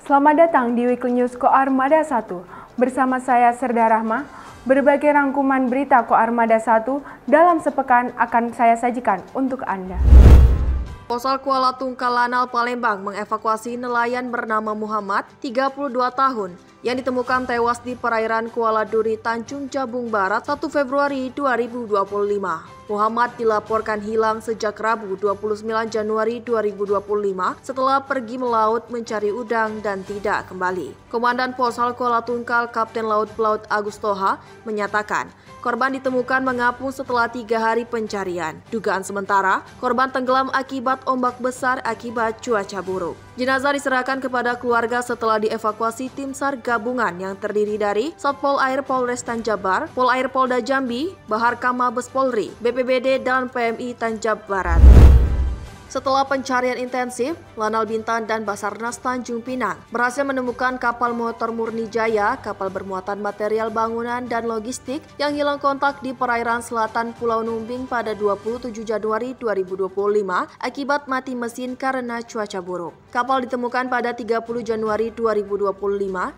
Selamat datang di Weekly News Koarmada 1. Bersama saya Serda Rahma, berbagai rangkuman berita Koarmada 1 dalam sepekan akan saya sajikan untuk Anda. Posal Kuala Tungkal Lanal Palembang mengevakuasi nelayan bernama Muhammad, 32 tahun, yang ditemukan tewas di perairan Kuala Duri, Tanjung Jabung Barat 1 Februari 2025. Muhammad dilaporkan hilang sejak Rabu 29 Januari 2025 setelah pergi melaut mencari udang dan tidak kembali. Komandan Posal Kuala Tungkal Kapten Laut Pelaut Agus Toha menyatakan korban ditemukan mengapung setelah 3 hari pencarian. Dugaan sementara, korban tenggelam akibat ombak besar akibat cuaca buruk. Jenazah diserahkan kepada keluarga setelah dievakuasi tim SAR gabungan yang terdiri dari Satpol Air Polres Tanjabar, Pol Air Polda Jambi, Bahar Kam Mabes Polri, BPBD, dan PMI Tanjab Barat. Setelah pencarian intensif, Lanal Bintan dan Basarnas Tanjung Pinang berhasil menemukan kapal motor Murni Jaya, kapal bermuatan material bangunan dan logistik yang hilang kontak di perairan selatan Pulau Numbing pada 27 Januari 2025 akibat mati mesin karena cuaca buruk. Kapal ditemukan pada 30 Januari 2025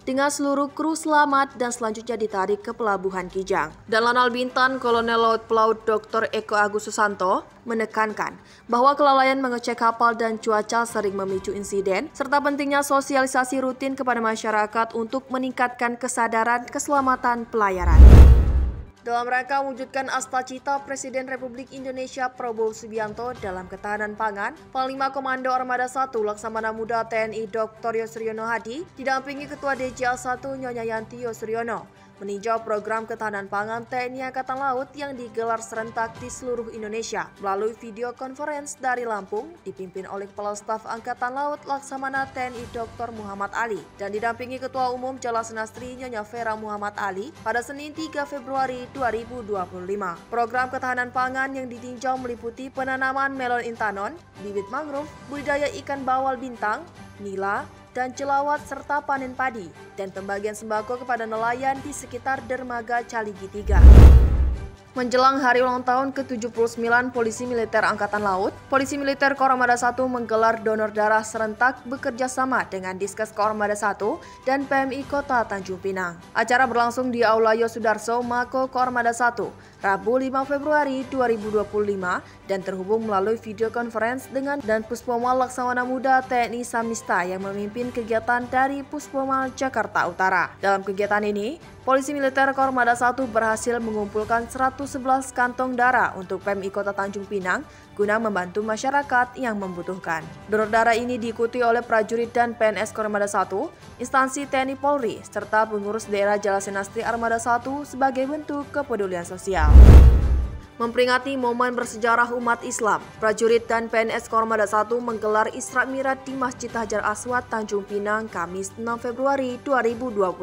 dengan seluruh kru selamat dan selanjutnya ditarik ke Pelabuhan Kijang. Dan Lanal Bintan Kolonel Laut Pelaut Dr. Eko Agus Susanto menekankan bahwa kelalaian mengecek kapal dan cuaca sering memicu insiden, serta pentingnya sosialisasi rutin kepada masyarakat untuk meningkatkan kesadaran keselamatan pelayaran. Dalam rangka mewujudkan asta-cita Presiden Republik Indonesia Prabowo Subianto dalam ketahanan pangan, Panglima Komando Armada 1 Laksamana Muda TNI Dr. Yusriono Hadi didampingi Ketua DJA 1 Nyonya Yanti Yusriono meninjau program ketahanan pangan TNI Angkatan Laut yang digelar serentak di seluruh Indonesia melalui video conference dari Lampung dipimpin oleh Kepala Staf Angkatan Laut Laksamana TNI Dr. Muhammad Ali dan didampingi Ketua Umum Jala Senastri Nyonya Vera Muhammad Ali pada Senin 3 Februari 2025. Program ketahanan pangan yang ditinjau meliputi penanaman melon intanon, bibit mangrove, budidaya ikan bawal bintang, nila, dan jelawat serta panen padi, dan pembagian sembako kepada nelayan di sekitar dermaga Caligi 3. Menjelang hari ulang tahun ke-79 Polisi Militer Angkatan Laut, Polisi Militer Koarmada 1 menggelar donor darah serentak bekerja sama dengan Diskes Koarmada 1 dan PMI Kota Tanjung Pinang. Acara berlangsung di Aula Yosudarso, Mako Koarmada 1, Rabu 5 Februari 2025 dan terhubung melalui video conference dengan Dan Puspomal Laksamana Muda TNI Samista yang memimpin kegiatan dari Puspomal Jakarta Utara. Dalam kegiatan ini, Polisi Militer Koarmada 1 berhasil mengumpulkan 111 kantong darah untuk PMI Kota Tanjung Pinang guna membantu masyarakat yang membutuhkan. Donor darah ini diikuti oleh prajurit dan PNS Koarmada 1, instansi TNI Polri, serta pengurus daerah Jala Senastri Armada 1 sebagai bentuk kepedulian sosial. Memperingati momen bersejarah umat Islam, prajurit dan PNS Koarmada 1 menggelar Isra Mi'raj di Masjid Hajar Aswad Tanjung Pinang, Kamis 6 Februari 2025.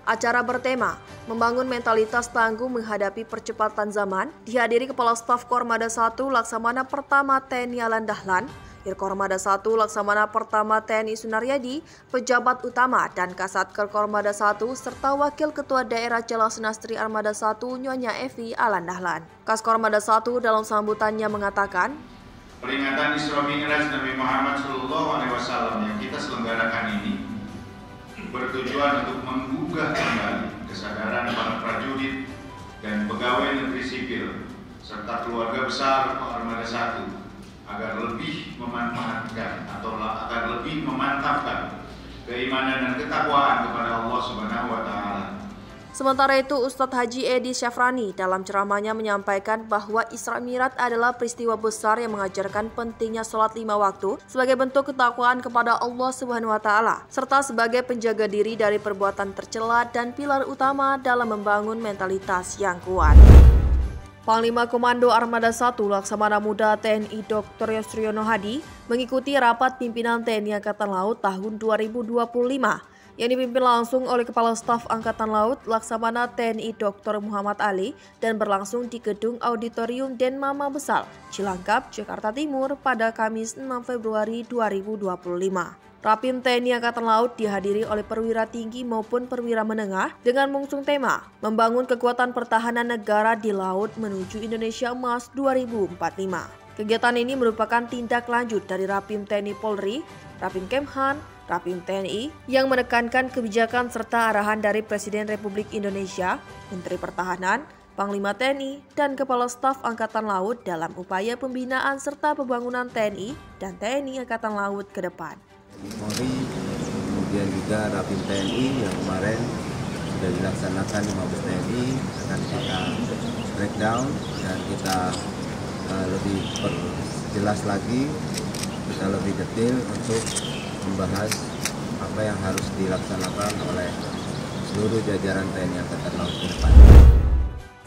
Acara bertema membangun mentalitas tangguh menghadapi percepatan zaman, dihadiri Kepala Staf Koarmada 1 Laksamana Pertama TNI Alan Dahlan, Irkoarmada 1 Laksamana Pertama TNI Sunaryadi, pejabat utama dan Kasatker Koarmada 1 serta Wakil Ketua Daerah Jala Senastri Armada 1 Nyonya Evi Alan Dahlan. Kas Koarmada 1 dalam sambutannya mengatakan, peringatan Isra Mi'raj Nabi Muhammad SAW yang kita selenggarakan ini bertujuan untuk menggugah kembali kesadaran para prajurit dan pegawai negeri sipil serta keluarga besar Koarmada 1 agar lebih memanfaatkan atau agar lebih memantapkan keimanan dan ketakwaan kepada Allah Subhanahu wa Ta'ala. Sementara itu, Ustadz Haji Edi Syafrani dalam ceramahnya menyampaikan bahwa Isra Mi'raj adalah peristiwa besar yang mengajarkan pentingnya sholat 5 waktu sebagai bentuk ketakwaan kepada Allah Subhanahu wa Ta'ala, serta sebagai penjaga diri dari perbuatan tercela dan pilar utama dalam membangun mentalitas yang kuat. Panglima Komando Armada 1 Laksamana Muda TNI Dr. Yusriono Hadi mengikuti rapat pimpinan TNI Angkatan Laut tahun 2025 yang dipimpin langsung oleh Kepala Staf Angkatan Laut Laksamana TNI Dr. Muhammad Ali dan berlangsung di Gedung Auditorium Denma Mabesal, Cilangkap, Jakarta Timur pada Kamis 6 Februari 2025. Rapim TNI Angkatan Laut dihadiri oleh perwira tinggi maupun perwira menengah dengan mengusung tema membangun kekuatan pertahanan negara di laut menuju Indonesia Emas 2045. Kegiatan ini merupakan tindak lanjut dari Rapim TNI Polri, Rapim Kemhan, Rapim TNI yang menekankan kebijakan serta arahan dari Presiden Republik Indonesia, Menteri Pertahanan, Panglima TNI, dan Kepala Staf Angkatan Laut dalam upaya pembinaan serta pembangunan TNI dan TNI Angkatan Laut ke depan. Polri, kemudian juga Rapim TNI yang kemarin sudah dilaksanakan di Mabes TNI akan kita breakdown dan kita lebih perjelas lagi, kita lebih detail untuk membahas apa yang harus dilaksanakan oleh seluruh jajaran TNI Angkatan Laut ke depan.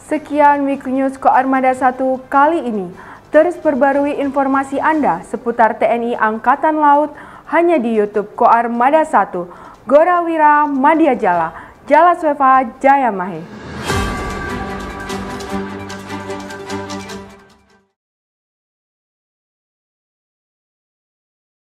Sekian Weekly News Koarmada 1 kali ini. Terus perbarui informasi Anda seputar TNI Angkatan Laut hanya di YouTube Koarmada 1, Gorawira Madya Jala, Jala Sweva Jayamahe.